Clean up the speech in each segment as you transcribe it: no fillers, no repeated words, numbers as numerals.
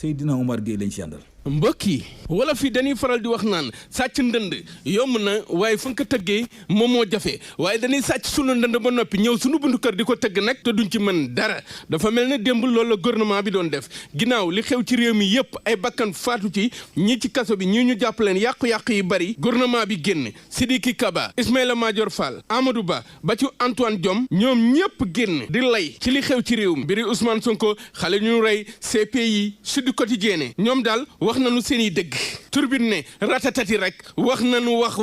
Seydina Omar Gueye lañ ci àndal. mbokk yi wala fi dañuy faral di wax naan sàcc ndënd yomb na waaye fu nga ko tëggee moom moo jafe waaye dañuy sàcc sunu ndënd ba noppi ñëw sunu buntu kër di ko tëgg nag te duñ ci mën dara dafa mel ne démb loolu la gouvernement bi doon def ginnaaw li xew ci réew mi yépp ay bakkan faatu ci ñi ci kaso bi ñii ñu jàpp leen yàqu-yàqu yi bari gouvernement bi génn Sidiki Kaba Ismaïla Madior Fall Amadou Ba ba ci Antoine Diome ñoom ñépp génn di lay ci li xew ci réew mi mbiri Ousmane Sonko xale ñu rey CPI Sud Quotidien ñoom daal wax nañu seen i dëgg turbine ne ratatati rek wax nañu wax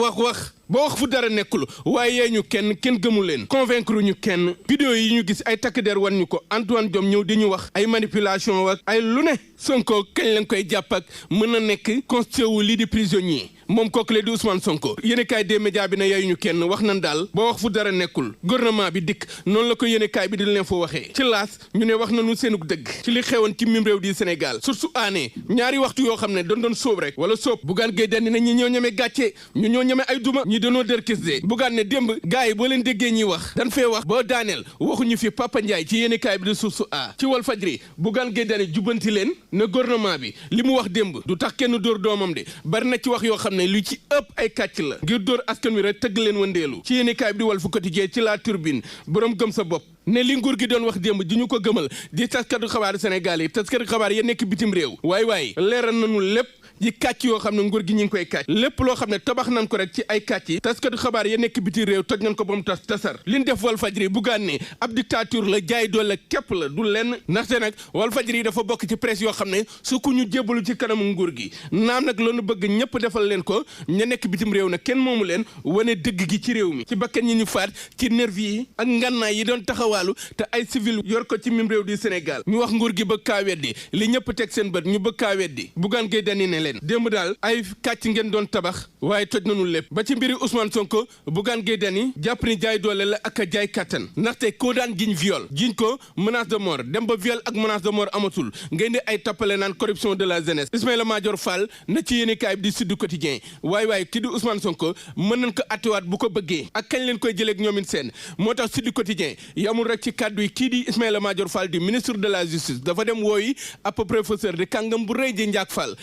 ba wax fu dara nekkul waaye yee ñu kenn gëmu leen convaincre ñu kenn vidéo yi ñu gis ay takk der wan ñu ko Antoine Diome ñëw di ñu wax ay manipulation ak ay lu ne Sonko kañ lañ koy jàpp ak mën na nekk constitué wu lii di prisonnier moom kooku la di Ousmane Sonko yéenekaay des médias bi ne yaayu ñu kenn wax nañ daal ba wax fu dara nekkul gouvernement bi dikk noonu la ko yéenekaay bi di leen fa waxee ci laas ñu ne wax nañu seenug dëgg ci li xewoon ci mim réew di Sénégal surtout aanee ñaari waxtu yoo xam ne doon sóob rek wala sóob Bougane Gueye Dany ne ñi ñoo ñeme gàcce ñu ñoo ñeme ay duma ñi dañoo dërkis de Bougane ne démb gars yi boo leen déggee ñiy wax dañ fee wax ba daaneel waxuñu fi Papa Ndiaye ci yéenekaay bi di Source A ci Walfadjri Bougane Gueye Dany jubbanti leen ne gouvernement bi li mu wax démb du tax kenn dóor doomam de bari na ci wax yoo xam ne lu ci ëpp ay kàcc la ngir dóor askan wi rek tëgg leen wëndeelu ci yéenekaay bi di Walf Quotidien ci La Tribune borom gëm sa bopp ne li nguur gi doon wax démb di ñu ko gëmal di taskatu xabaar Sénégal yi taskatu xabaar ya nekk bitim réew waay leeral nañu lépp yi kàcc yoo xam ne nguur gi ñu ngi koy kàcc lépp loo xam ne tabax nañ ko rek ci ay kàcc yi taskatu xabaar ya nekk biti réew toj nañ ko ba mu tasar li ñu def Walfadjri Bougane ne ab dictature la jaay doole képp la du lenn ndaxte nag Walfadjri dafa bokk ci presse yoo xam ne su ko ñu jébbalu ci kanamu nguur gi naam nag loolu bëgg ñëpp defal leen ko ña nekk bitim réew nag kenn moomu leen wane dëgg gi ci réew mi ci bakkan ñi ñu faat ci nervi yi ak ngànnaay yi doon taxawaalu te ay civil yor ko ci mim réew di Sénégal ñu wax nguur gi bëgg kaa weddi li ñëpp teg seen bët ñu bëgg kaa weddi Bougane Gueye Dany ne leen démb daal ay kàcc ngeen doon tabax waaye toj nañu lépp ba ci mbiri Ousmane Sonko Bougane Gueye Dany jàpp ni jaay doole la ak jaay kàttan ndaxte koo daan giñ viol giñ ko menace de mort dem ba viol ak menace de mort amatul ngeen di ay tappale naan corruption de la jeunesse Ismaïla Madior Fall na ci yéenekaay bi di Sud Quotidien waaye kii di Ousmane Sonko mën nañ ko attewaat bu ko bëggee ak kañ leen koy jëleeg ñoomin seen moo tax Sud Quotidien yamul rek ci kàddu yi kii di Ismaïla Madior Fall di ministre de la justice dafa dem wooyi ab professeur de kàngam bu rëy ji Ndiak Fall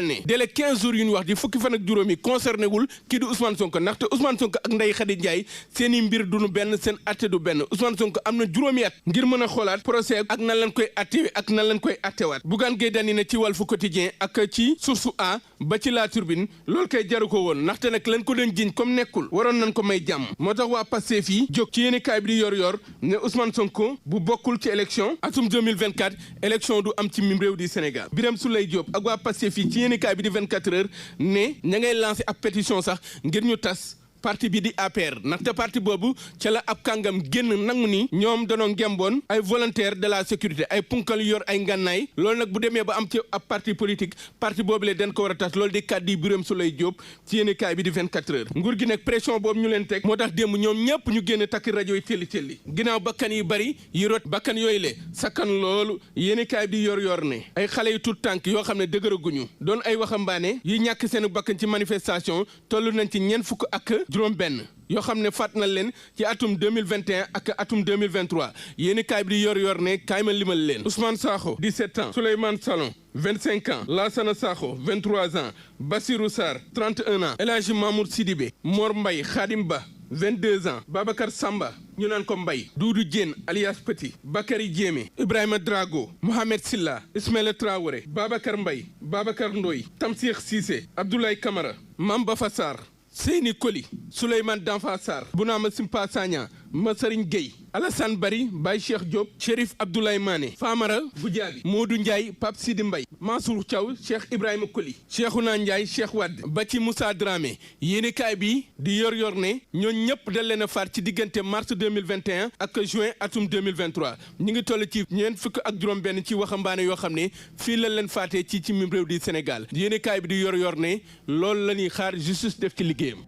ne délai 15 jours yu ñu wax di fukki fan ak juróomi concerné wul kii di Ousmane Sonko ndaxte Ousmane Sonko ak Ndeye Khady Ndiaye seen i mbir duñu benn seen atte du benn Ousmane Sonko am na juróomi at ngir mën a xoolaat procès ak nan lañ koy attewe ak nan lañ koy attewaat Bougane Gueye Dany ne ci Walf Quotidien ak ci Source A ba ci La Tribune loolu koy jaru ko woon ndaxte nag lañ ko doon jiñ comme nekkul waroon nañ ko may jàmm moo tax waa Pastef yi jóg ci yéenekaay bi di yor ne Ousmane Sonko bu bokkul ci élection atum 2024 élection du am ci mim réew di Sénégal Birame Souleye Diop ak waa Pastef yi ci yéenekaay bi di 24 heures ne ña ngay lancé ab pétition sax ngir ñu tas parti bi di APR ndaxte parti boobu ca la ab kàngam génn nangu ni ñoom danoo ngemboon ay volontaire de la sécurité ay punkal yor ay ngànnaay loolu nag bu demee ba am ci ab parti politique parti boobu le dañ ko war a tas loolu di kàddu yi Birame Souleye Diop ci yéenekaay bi di 24 heures nguur gi nag pression boobu ñu leen teg moo tax démb ñoom ñëpp ñu génn takk rajo yi telli ginnaaw bakkan yi bari yi rot bakkan yooyu le sakkan loolu yéenekaay bi di yor ne ay xale yu tuut tànk yoo xam ne dëgëraguñu doon ay waxambaane yi ñàkk seen bakkan ci manifestation toll nañ ci ñeent fukk ak juróom benn yoo xam ne faat na leen ci atum 2021 ak atum 2023 yéenekaay bi di yor ne kaay ma limal leen Ousmane Sakho 17 ans Souleymane Salon 25 ans Lassana Sakho 23 ans Bassirou Sarr 31 ans El Hadji Mamour Sidibé Mor Mbaye Khadim Ba 22 ans Babacar Samba ñu naan ko Mbaye Doudou Diène alias Petit Bakary Diémé Ibrahima Drago Mohamed Silla Ismaïla Traoré Babacar Mbaye Babacar Ndoye Tamsir Cissé Abdoulaye Camara Mame Bafa Sarr Seyni Koli Souleymane Danfa Sarr Bounama Simpa Sagna Massarigne Gueye Alassane Bari Baye Cheikh Diop Chérif Abdoulaye Mané Famara Goudiaby Modou Ndiaye Pape Sidi Mbaye Mansour Thiaw Cheikh Ibrahima Koli Cheikhouna Ndiaye Cheikh Wade ba ci Moussa Dramé yéenekaay bi di yor ne ñooñ ñëpp dal leen a faat ci diggante mars 2021 ak juin atum 2023 ñu ngi toll ci ñeent fukk ak juróom benn ci waxambaane yoo xam ne fii lañ leen faatee ci mim réew di Sénégal yéenekaay bi di yor ne loolu la ñuy xaar justice def ci liggéeyam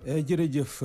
jërëjëf